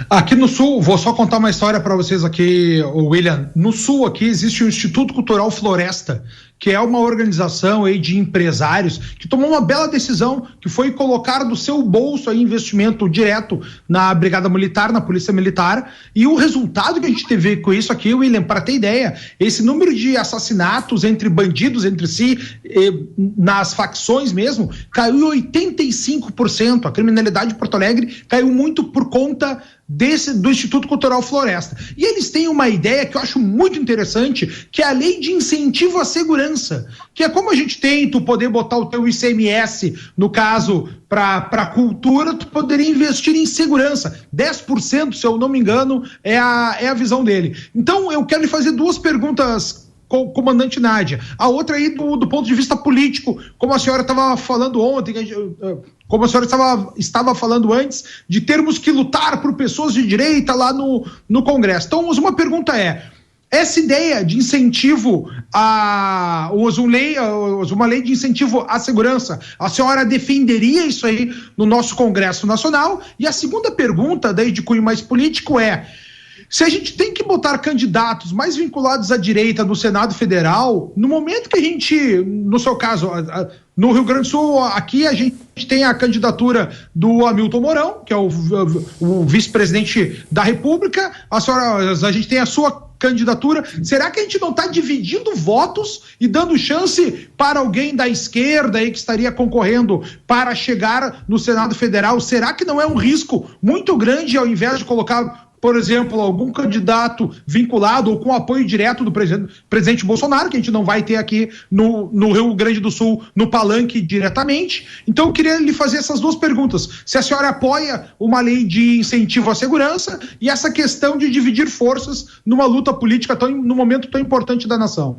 Aqui no Sul, vou só contar uma história para vocês aqui, William. No Sul aqui existe o Instituto Cultural Floresta, que é uma organização aí de empresários que tomou uma bela decisão, que foi colocar do seu bolso aí investimento direto na Brigada Militar, na Polícia Militar, e o resultado que a gente teve com isso aqui, William, para ter ideia, esse número de assassinatos entre bandidos entre si, nas facções mesmo, caiu 85%. A criminalidade de Porto Alegre caiu muito por conta do Instituto Cultural Floresta. E eles têm uma ideia que eu acho muito interessante, que é a lei de incentivo à segurança, que é como a gente tem, tu poder botar o teu ICMS, no caso, para cultura, tu poderia investir em segurança. 10%, se eu não me engano, é a visão dele. Então, eu quero lhe fazer duas perguntas, comandante Nádia. A outra aí do ponto de vista político, como a senhora estava falando ontem, como a senhora estava falando antes, de termos que lutar por pessoas de direita lá no Congresso. Então, uma pergunta essa ideia de incentivo uma lei de incentivo à segurança, a senhora defenderia isso aí no nosso Congresso Nacional? E a segunda pergunta, daí de cunho mais político, se a gente tem que botar candidatos mais vinculados à direita no Senado Federal, no momento que a gente, no seu caso, no Rio Grande do Sul, aqui a gente tem a candidatura do Hamilton Mourão, que é o vice-presidente da República, a gente tem a sua candidatura. Será que a gente não está dividindo votos e dando chance para alguém da esquerda aí que estaria concorrendo para chegar no Senado Federal? Será que não é um risco muito grande, ao invés de colocar, por exemplo, algum candidato vinculado ou com apoio direto do presidente Bolsonaro, que a gente não vai ter aqui no Rio Grande do Sul, no palanque diretamente? Então eu queria lhe fazer essas duas perguntas. Se a senhora apoia uma lei de incentivo à segurança e essa questão de dividir forças numa luta política num momento tão importante da nação.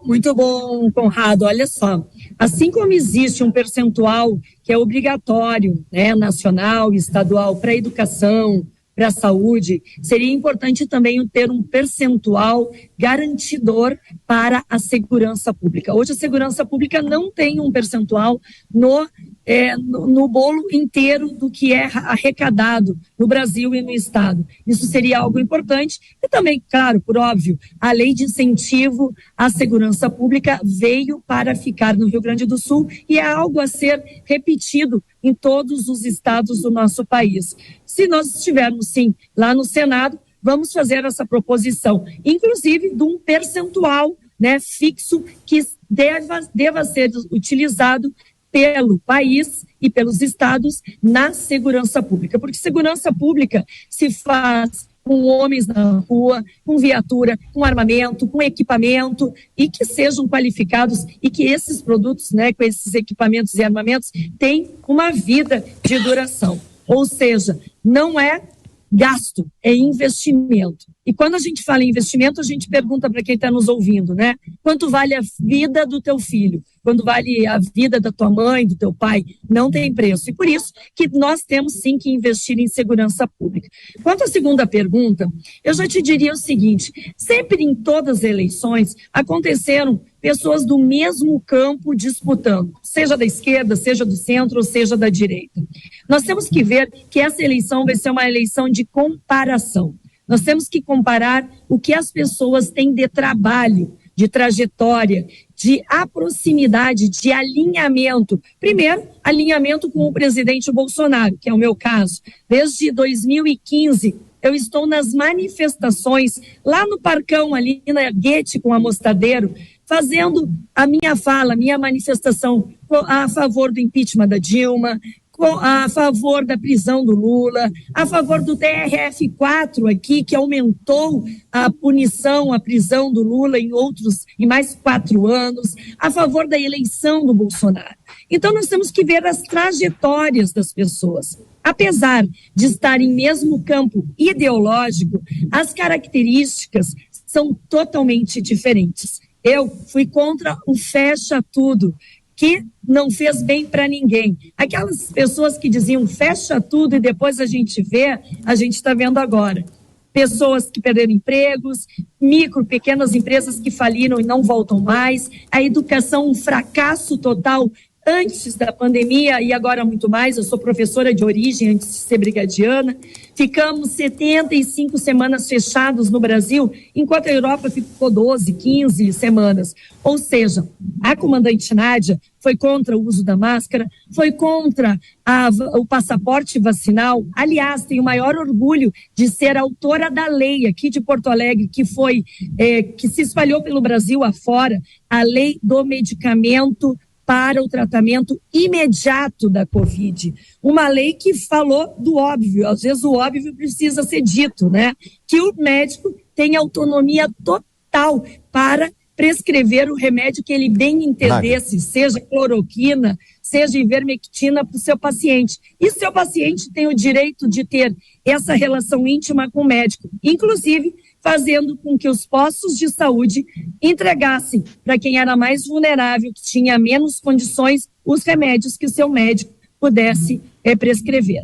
Muito bom, Conrado. Olha só, assim como existe um percentual que é obrigatório, né, nacional e estadual para a educação, para a saúde, seria importante também ter um percentual garantidor para a segurança pública. Hoje a segurança pública não tem um percentual no bolo inteiro do que é arrecadado no Brasil e no Estado. Isso seria algo importante. E também, claro, por óbvio, a lei de incentivo à segurança pública veio para ficar no Rio Grande do Sul e é algo a ser repetido em todos os estados do nosso país. Se nós estivermos, sim, lá no Senado, vamos fazer essa proposição, inclusive de um percentual, né, fixo que deva ser utilizado pelo país e pelos estados na segurança pública, porque segurança pública se faz com homens na rua, com viatura, com armamento, com equipamento, e que sejam qualificados e que esses produtos, né, com esses equipamentos e armamentos, tenham uma vida de duração. Ou seja, não é gasto, é investimento. E quando a gente fala em investimento, a gente pergunta para quem está nos ouvindo, né? Quanto vale a vida do teu filho? Quanto vale a vida da tua mãe, do teu pai? Não tem preço. E por isso que nós temos sim que investir em segurança pública. Quanto à segunda pergunta, eu já te diria o seguinte: sempre em todas as eleições aconteceram pessoas do mesmo campo disputando, seja da esquerda, seja do centro, ou seja da direita. Nós temos que ver que essa eleição vai ser uma eleição de comparação. Nós temos que comparar o que as pessoas têm de trabalho, de trajetória, de proximidade, de alinhamento. Primeiro, alinhamento com o presidente Bolsonaro, que é o meu caso. Desde 2015, eu estou nas manifestações, lá no Parcão, ali na Guete, com a Mostadeiro, fazendo a minha fala, a minha manifestação a favor do impeachment da Dilma, a favor da prisão do Lula, a favor do TRF4 aqui, que aumentou a punição, a prisão do Lula em mais 4 anos, a favor da eleição do Bolsonaro. Então nós temos que ver as trajetórias das pessoas. Apesar de estar em mesmo campo ideológico, as características são totalmente diferentes. Eu fui contra o fecha tudo, que não fez bem para ninguém. Aquelas pessoas que diziam fecha tudo e depois a gente vê, a gente está vendo agora. Pessoas que perderam empregos, pequenas empresas que faliram e não voltam mais, a educação, um fracasso total, antes da pandemia e agora muito mais. Eu sou professora de origem antes de ser brigadiana. Ficamos 75 semanas fechados no Brasil, enquanto a Europa ficou 12, 15 semanas. Ou seja, a comandante Nádia foi contra o uso da máscara, foi contra o passaporte vacinal. Aliás, tenho o maior orgulho de ser autora da lei aqui de Porto Alegre, que se espalhou pelo Brasil afora, a lei do medicamento para o tratamento imediato da Covid. Uma lei que falou do óbvio, às vezes o óbvio precisa ser dito, né? Que o médico tem autonomia total para prescrever o remédio que ele bem entendesse, seja cloroquina, seja ivermectina para o seu paciente. E seu paciente tem o direito de ter essa relação íntima com o médico, inclusive fazendo com que os postos de saúde entregassem para quem era mais vulnerável, que tinha menos condições, os remédios que o seu médico pudesse prescrever.